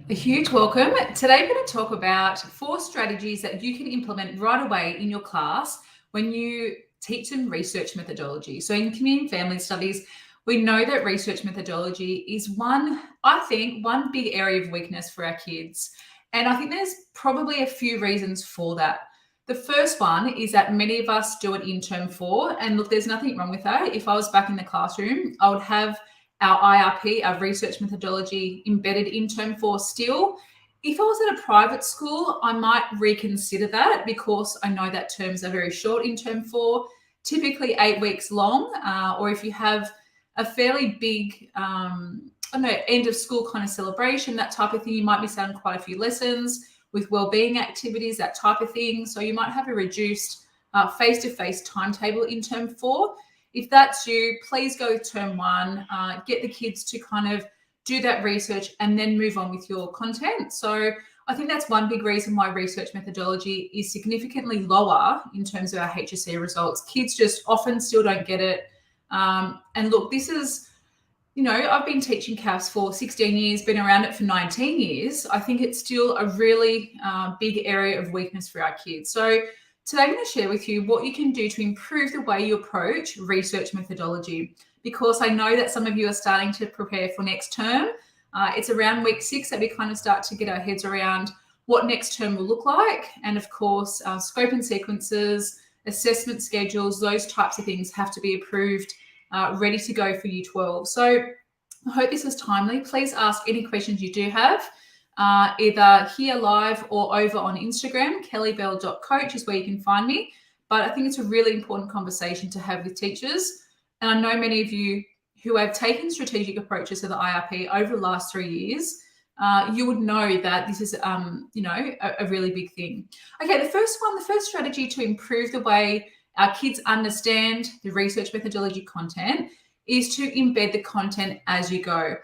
A huge welcome. Today we're going to talk about 4 strategies that you can implement right away in your class when you teach them research methodology. So in community and family studies, we know that research methodology is one big area of weakness for our kids. And I think there's probably a few reasons for that. The first one is that many of us do it in term 4. And look, there's nothing wrong with that. If I was back in the classroom, I would have our IRP, our research methodology, embedded in term 4 still. If I was at a private school, I might reconsider that because I know that terms are very short in term 4, typically 8 weeks long, or if you have a fairly big, end of school kind of celebration, that type of thing, you might miss out on quite a few lessons with wellbeing activities, that type of thing. So you might have a reduced face-to-face timetable in term 4. If that's you, please go with term 1, get the kids to kind of do that research and then move on with your content. So I think that's one big reason why research methodology is significantly lower in terms of our HSC results. Kids just often still don't get it. And look, this is, I've been teaching CAFS for 16 years, been around it for 19 years. I think it's still a really big area of weakness for our kids. So today I'm going to share with you what you can do to improve the way you approach research methodology, because I know that some of you are starting to prepare for next term. It's around week 6 that we kind of start to get our heads around what next term will look like. And of course, scope and sequences, assessment schedules, those types of things have to be approved, ready to go for U12. So I hope this is timely. Please ask any questions you do have. Either here live or over on Instagram, kellybell.coach is where you can find me. But I think it's a really important conversation to have with teachers. And I know many of you who have taken strategic approaches to the IRP over the last 3 years, you would know that this is, a really big thing. Okay, the first strategy to improve the way our kids understand the research methodology content is to embed the content as you go.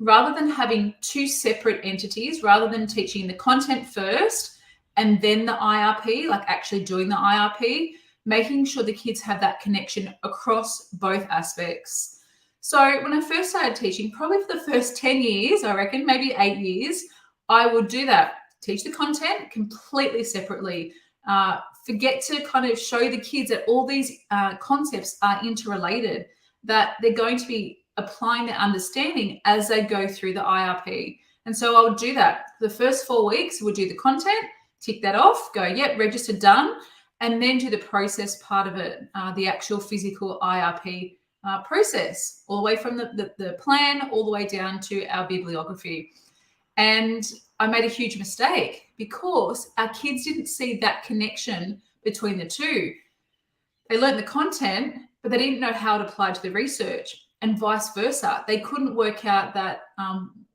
Rather than having 2 separate entities, rather than teaching the content first and then the IRP, like actually doing the IRP, making sure the kids have that connection across both aspects. So when I first started teaching, probably for the first 10 years, I reckon, maybe 8 years, I would do that. Teach the content completely separately. Forget to kind of show the kids that all these concepts are interrelated, that they're going to be applying their understanding as they go through the IRP. And so I would do that. The first 4 weeks, we'll do the content, tick that off, go, yep, register, done, and then do the process part of it, the actual physical IRP process, all the way from the plan all the way down to our bibliography. And I made a huge mistake because our kids didn't see that connection between the two. They learned the content, but they didn't know how to apply to the research. And vice versa. They couldn't work out that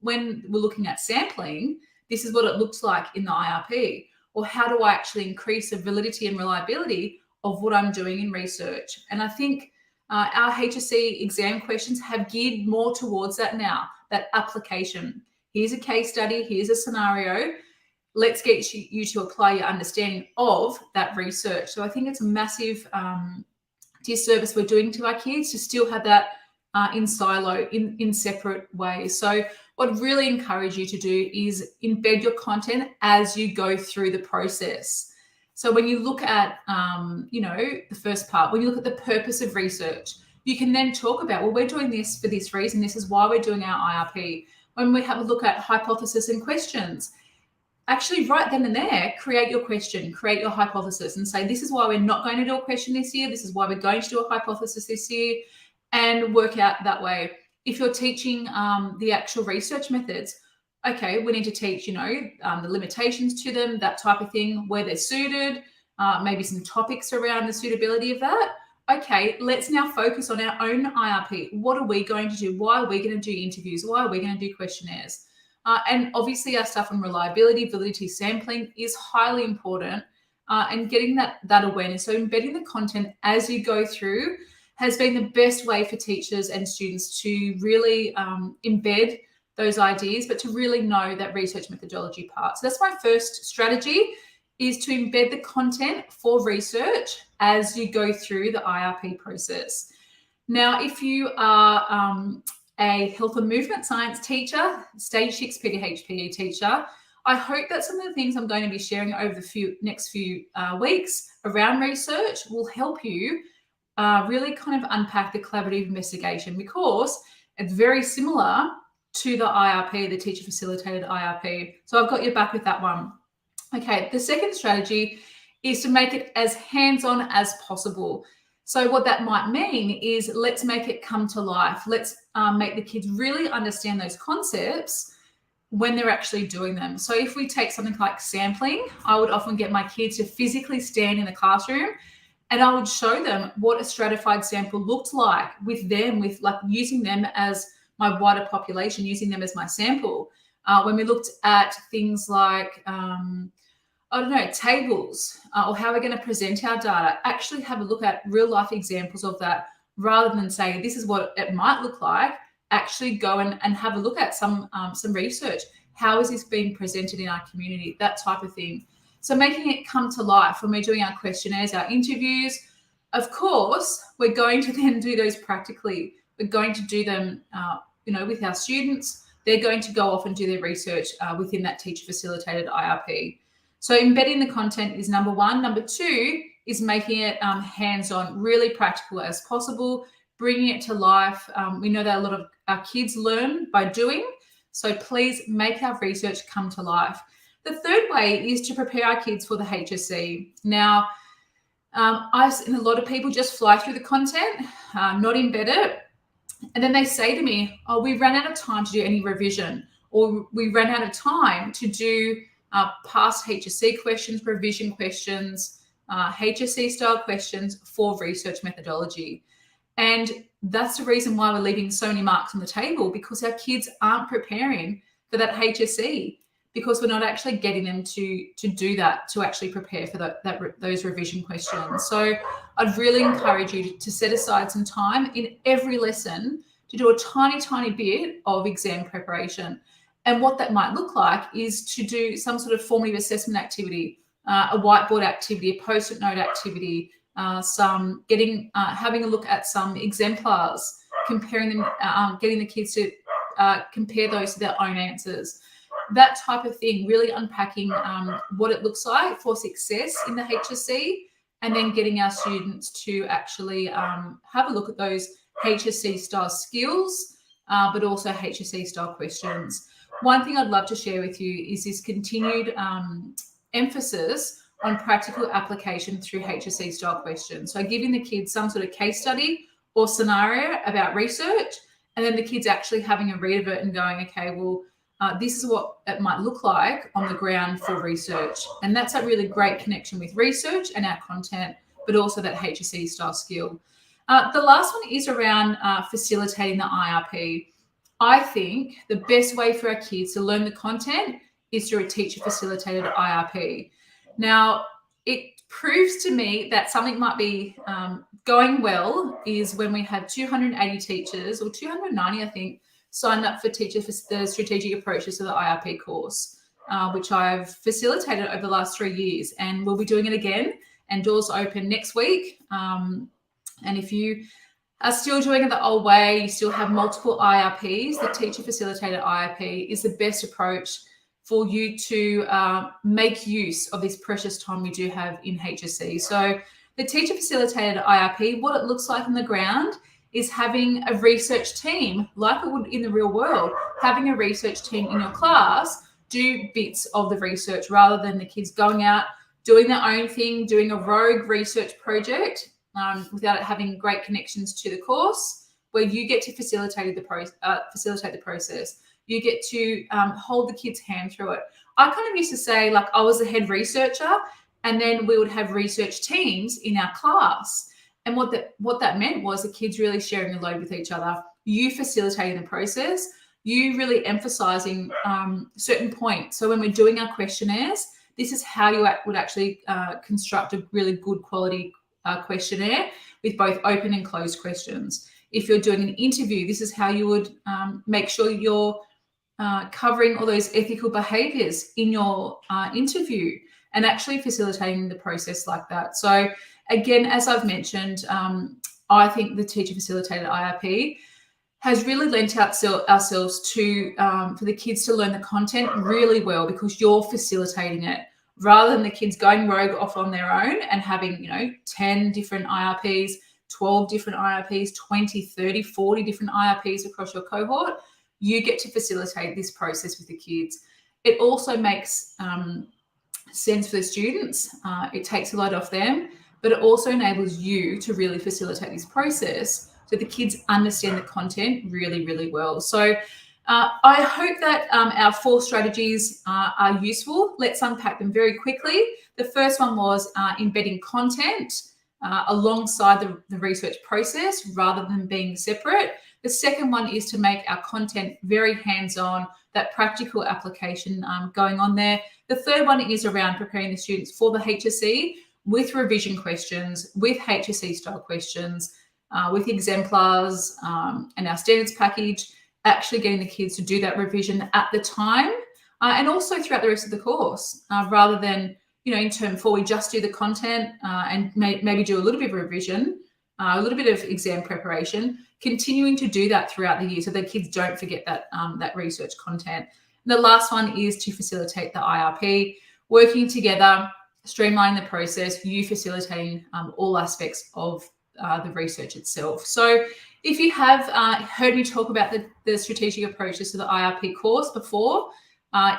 when we're looking at sampling, this is what it looks like in the IRP, or how do I actually increase the validity and reliability of what I'm doing in research? And I think our HSC exam questions have geared more towards that now, that application. Here's a case study, here's a scenario. Let's get you to apply your understanding of that research. So I think it's a massive disservice we're doing to our kids to still have that in silo, in separate ways. So what I'd really encourage you to do is embed your content as you go through the process. So when you look at, the first part, when you look at the purpose of research, you can then talk about, well, we're doing this for this reason. This is why we're doing our IRP. When we have a look at hypothesis and questions, actually right then and there, create your question, create your hypothesis and say, this is why we're not going to do a question this year. This is why we're going to do a hypothesis this year. And work out that way. If you're teaching the actual research methods, okay, we need to teach, the limitations to them, that type of thing, where they're suited, maybe some topics around the suitability of that. Okay, let's now focus on our own IRP. What are we going to do? Why are we going to do interviews? Why are we going to do questionnaires? And obviously our stuff on reliability, validity, sampling is highly important, and getting that awareness. So embedding the content as you go through has been the best way for teachers and students to really embed those ideas, but to really know that research methodology part. So that's my first strategy, is to embed the content for research as you go through the IRP process. Now, if you are a health and movement science teacher, stage 6 PDHPE teacher. I hope that some of the things I'm going to be sharing over the next few weeks around research will help you really kind of unpack the collaborative investigation, because it's very similar to the IRP, the teacher facilitated IRP. So I've got your back with that one. Okay, the second strategy is to make it as hands-on as possible. So what that might mean is, let's make it come to life. Let's make the kids really understand those concepts when they're actually doing them. So if we take something like sampling, I would often get my kids to physically stand in the classroom, and I would show them what a stratified sample looked like with them, with like using them as my wider population, using them as my sample. When we looked at things like, I don't know, tables or how we're going to present our data, actually have a look at real life examples of that, rather than say, this is what it might look like. Actually go and have a look at some research. How is this being presented in our community? That type of thing. So making it come to life when we're doing our questionnaires, our interviews. Of course, we're going to then do those practically. We're going to do them, with our students. They're going to go off and do their research within that teacher-facilitated IRP. So embedding the content is number one. Number two is making it hands-on, really practical as possible, bringing it to life. We know that a lot of our kids learn by doing, so please make our research come to life. The third way is to prepare our kids for the HSC. Now, I've seen a lot of people just fly through the content, not embed it, and then they say to me, oh, we ran out of time to do any revision, or we ran out of time to do past HSC questions, revision questions, HSC style questions for research methodology. And that's the reason why we're leaving so many marks on the table, because our kids aren't preparing for that HSC, because we're not actually getting them to do that, to actually prepare for those revision questions. So I'd really encourage you to set aside some time in every lesson to do a tiny, tiny bit of exam preparation. And what that might look like is to do some sort of formative assessment activity, a whiteboard activity, a post-it note activity, having a look at some exemplars, comparing them, getting the kids to compare those to their own answers. That type of thing, really unpacking what it looks like for success in the HSC, and then getting our students to actually have a look at those HSC style skills, but also HSC style questions. One thing I'd love to share with you is this continued emphasis on practical application through HSC style questions. So giving the kids some sort of case study or scenario about research, and then the kids actually having a read of it and going, okay, well, this is what it might look like on the ground for research. And that's a really great connection with research and our content, but also that HSC style skill. The last one is around facilitating the IRP. I think the best way for our kids to learn the content is through a teacher-facilitated IRP. Now, it proves to me that something might be going well is when we had 280 teachers, or 290, I think, signed up for the strategic approaches to the IRP course, which I've facilitated over the last 3 years, and we'll be doing it again. And doors open next week. And if you are still doing it the old way, you still have multiple IRPs, the teacher-facilitated IRP is the best approach for you to make use of this precious time we do have in HSC. So the teacher-facilitated IRP, what it looks like on the ground is having a research team, like it would in the real world, having a research team in your class do bits of the research, rather than the kids going out, doing their own thing, doing a rogue research project without it having great connections to the course, where you get to facilitate the process. You get to hold the kids' hand through it. I kind of used to say, like, I was the head researcher, and then we would have research teams in our class. And what that meant was the kids really sharing the load with each other, you facilitating the process, you really emphasizing certain points. So when we're doing our questionnaires, this is how you would actually construct a really good quality questionnaire with both open and closed questions. If you're doing an interview, this is how you would make sure you're covering all those ethical behaviors in your interview, and actually facilitating the process like that. So again, as I've mentioned, I think the teacher-facilitated IRP has really lent ourselves to for the kids to learn the content really well, because you're facilitating it, rather than the kids going rogue off on their own and having, 10 different IRPs, 12 different IRPs, 20, 30, 40 different IRPs across your cohort. You get to facilitate this process with the kids. It also makes sense for the students. It takes a lot off them, but it also enables you to really facilitate this process so the kids understand the content really, really well. So I hope that our 4 strategies are useful. Let's unpack them very quickly. The first one was embedding content alongside the research process rather than being separate. The second one is to make our content very hands-on, that practical application going on there. The third one is around preparing the students for the HSC with revision questions, with HSC style questions, with exemplars and our standards package, actually getting the kids to do that revision at the time and also throughout the rest of the course, rather than, in term 4, we just do the content and maybe do a little bit of revision, a little bit of exam preparation, continuing to do that throughout the year so that kids don't forget that research content. And the last one is to facilitate the IRP, working together, streamlining the process, you facilitating all aspects of the research itself. So if you have heard me talk about the strategic approaches to the IRP course before,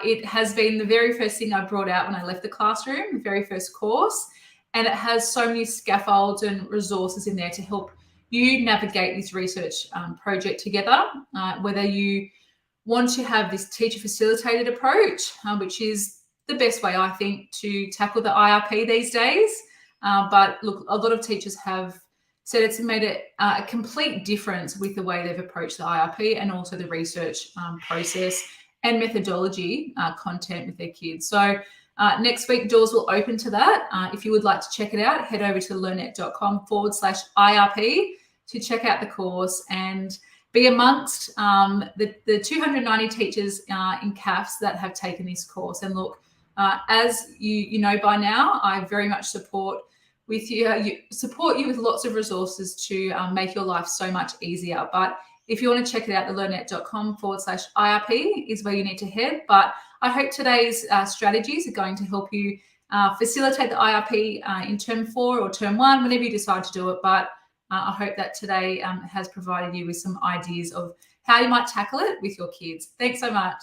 it has been the very first thing I brought out when I left the classroom, the very first course, and it has so many scaffolds and resources in there to help you navigate this research project together, whether you want to have this teacher facilitated approach, which is the best way, I think, to tackle the IRP these days. But look, a lot of teachers have said it's made a complete difference with the way they've approached the IRP and also the research process and methodology content with their kids. So next week, doors will open to that. If you would like to check it out, head over to learnet.com/IRP to check out the course and be amongst the 290 teachers in CAFS that have taken this course. And look, as you know by now, I very much support you with lots of resources to make your life so much easier. But if you want to check it out, the learnet.com/IRP is where you need to head. But I hope today's strategies are going to help you facilitate the IRP in term 4 or term 1, whenever you decide to do it. But I hope that today has provided you with some ideas of how you might tackle it with your kids. Thanks so much.